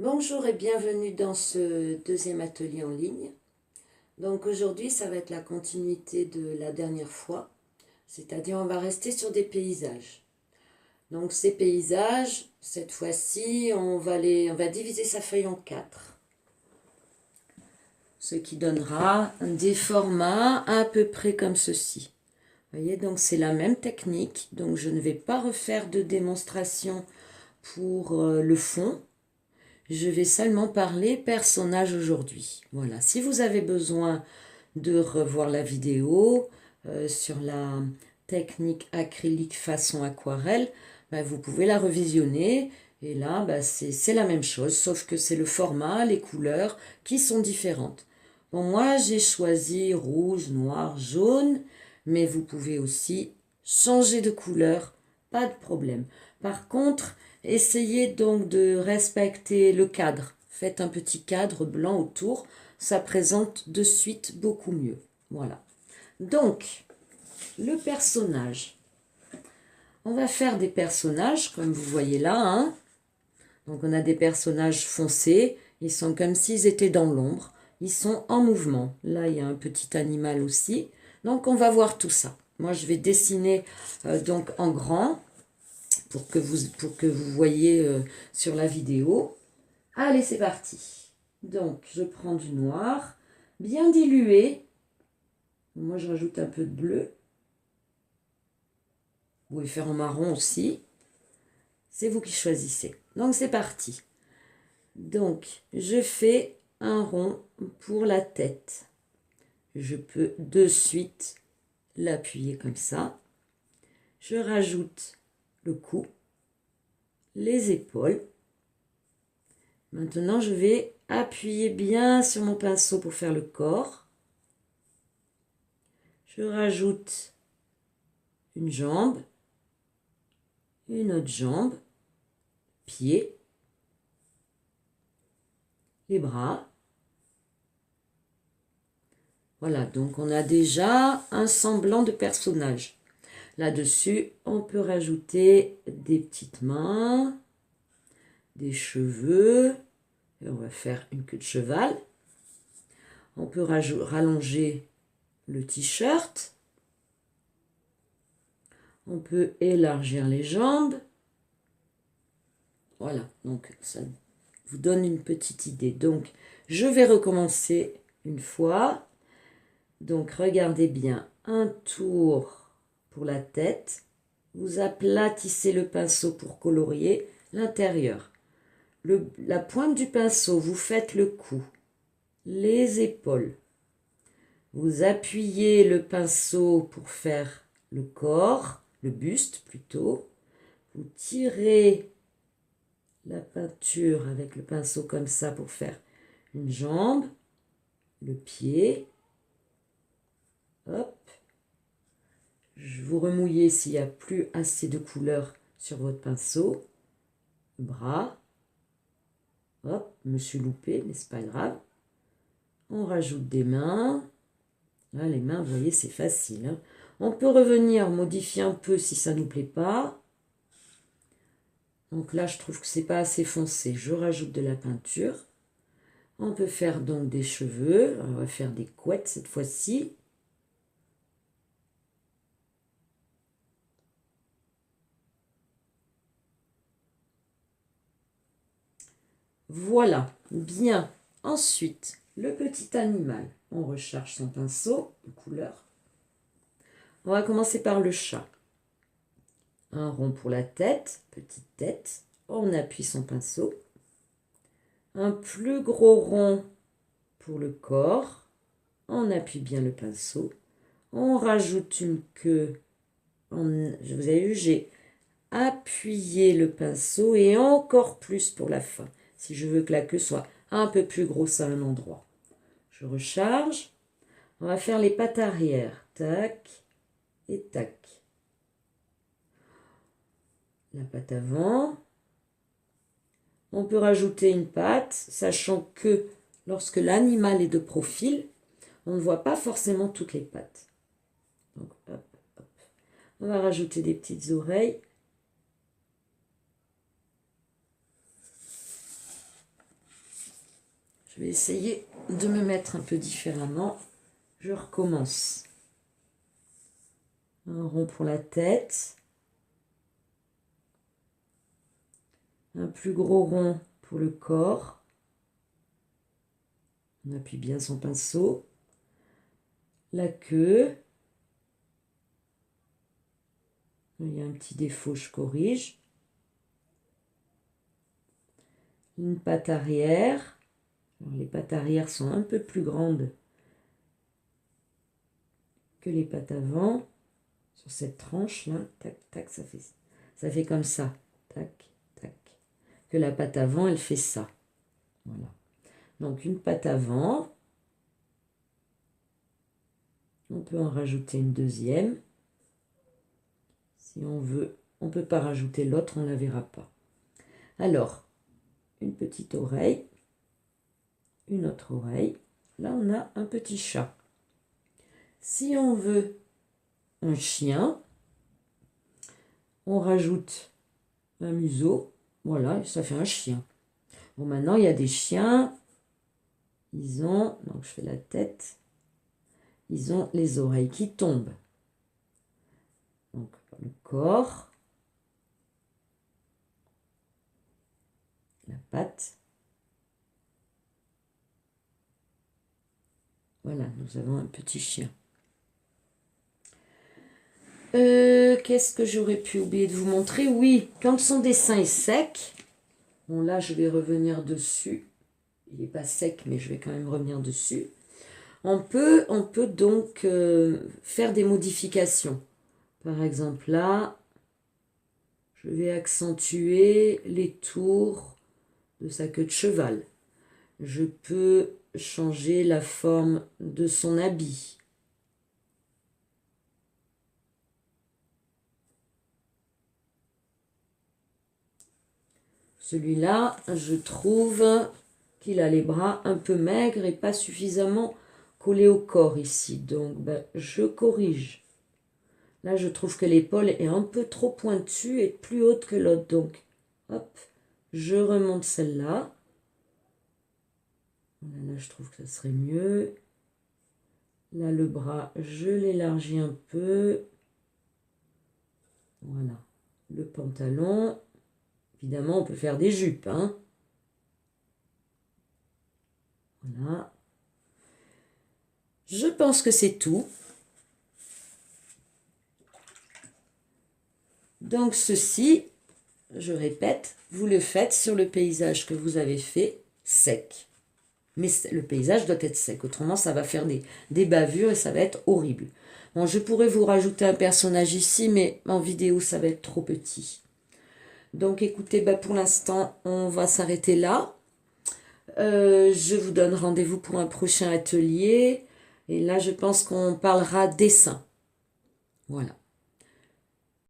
Bonjour et bienvenue dans ce deuxième atelier en ligne. Donc aujourd'hui, ça va être la continuité de la dernière fois, c'est-à-dire on va rester sur des paysages. Donc ces paysages, cette fois-ci, on va diviser sa feuille en 4, ce qui donnera des formats à peu près comme ceci. Vous voyez, donc c'est la même technique, donc je ne vais pas refaire de démonstration pour le fond. Je vais seulement parler personnage aujourd'hui. Voilà, si vous avez besoin de revoir la vidéo sur la technique acrylique façon aquarelle, ben, vous pouvez la revisionner. Et là, ben, c'est la même chose, sauf que c'est le format, les couleurs qui sont différentes. Bon, moi, j'ai choisi rouge, noir, jaune, mais vous pouvez aussi changer de couleur, pas de problème. Par contre, essayez donc de respecter le cadre. Faites un petit cadre blanc autour, ça présente de suite beaucoup mieux. Voilà. Donc, le personnage. On va faire des personnages, comme vous voyez là. Hein. Donc, on a des personnages foncés. Ils sont comme s'ils étaient dans l'ombre. Ils sont en mouvement. Là, il y a un petit animal aussi. Donc, on va voir tout ça. Moi, je vais dessiner donc en grand pour que vous voyez sur la vidéo. Allez, c'est parti. Donc, je prends du noir, bien dilué. Moi, je rajoute un peu de bleu. Vous pouvez faire en marron aussi. C'est vous qui choisissez. Donc, c'est parti. Donc, je fais un rond pour la tête. Je peux de suite l'appuyer comme ça. Je rajoute le cou, les épaules. Maintenant, je vais appuyer bien sur mon pinceau pour faire le corps. Je rajoute une jambe, une autre jambe, pied, les bras. Voilà, donc on a déjà un semblant de personnage. Là-dessus, on peut rajouter des petites mains, des cheveux. Et on va faire une queue de cheval. On peut rallonger le t-shirt. On peut élargir les jambes. Voilà, donc ça vous donne une petite idée. Donc, je vais recommencer une fois. Donc, regardez bien. Un tour pour la tête. Vous aplatissez le pinceau pour colorier l'intérieur. La pointe du pinceau, vous faites le cou, les épaules. Vous appuyez le pinceau pour faire le corps, le buste plutôt. Vous tirez la peinture avec le pinceau comme ça pour faire une jambe, le pied. Hop. Vous remouillez s'il n'y a plus assez de couleur sur votre pinceau. Le bras. Hop, je me suis loupé, mais c'est pas grave. On rajoute des mains. Là, les mains, vous voyez, c'est facile. Hein. On peut revenir modifier un peu si ça ne nous plaît pas. Donc là, je trouve que c'est pas assez foncé. Je rajoute de la peinture. On peut faire donc des cheveux. On va faire des couettes cette fois-ci. Voilà, bien. Ensuite, le petit animal. On recharge son pinceau de couleur. On va commencer par le chat. Un rond pour la tête, petite tête. On appuie son pinceau. Un plus gros rond pour le corps. On appuie bien le pinceau. On rajoute une queue. Vous avez vu, j'ai appuyé le pinceau et encore plus pour la fin. Si je veux que la queue soit un peu plus grosse à un endroit. Je recharge. On va faire les pattes arrière. Tac et tac. La patte avant. On peut rajouter une patte, sachant que lorsque l'animal est de profil, on ne voit pas forcément toutes les pattes. Donc, hop, hop. On va rajouter des petites oreilles. Je vais essayer de me mettre un peu différemment. Je recommence. Un rond pour la tête. Un plus gros rond pour le corps. On appuie bien son pinceau. La queue. Il y a un petit défaut, je corrige. Une patte arrière. Alors, les pattes arrière sont un peu plus grandes que les pattes avant. Sur cette tranche là, tac, tac, ça fait comme ça. Tac, tac. Que la patte avant, elle fait ça. Voilà. Donc une patte avant. On peut en rajouter une deuxième. Si on veut, on ne peut pas rajouter l'autre, on ne la verra pas. Alors, une petite oreille, une autre oreille. Là, on a un petit chat. Si on veut un chien, on rajoute un museau. Voilà, ça fait un chien. Bon, maintenant, il y a des chiens. Ils ont, donc je fais la tête, ils ont les oreilles qui tombent. Donc, le corps, la patte. Voilà, nous avons un petit chien. Qu'est-ce que j'aurais pu oublier de vous montrer? Oui, quand son dessin est sec, bon là je vais revenir dessus. Il n'est pas sec, mais je vais quand même revenir dessus. On peut donc faire des modifications. Par exemple là, je vais accentuer les tours de sa queue de cheval. Je peux changer la forme de son habit. Celui-là, je trouve qu'il a les bras un peu maigres et pas suffisamment collés au corps ici. Donc, je corrige. Là, je trouve que l'épaule est un peu trop pointue et plus haute que l'autre. Donc, hop, je remonte celle-là. Voilà, là, je trouve que ça serait mieux. Là, le bras, je l'élargis un peu. Voilà, le pantalon. Évidemment, on peut faire des jupes, hein. Voilà. Je pense que c'est tout. Donc ceci, je répète, vous le faites sur le paysage que vous avez fait sec. Mais le paysage doit être sec, autrement ça va faire des bavures et ça va être horrible. Bon, je pourrais vous rajouter un personnage ici, mais en vidéo ça va être trop petit. Donc écoutez, pour l'instant, on va s'arrêter là. Je vous donne rendez-vous pour un prochain atelier. Et là, je pense qu'on parlera dessin. Voilà.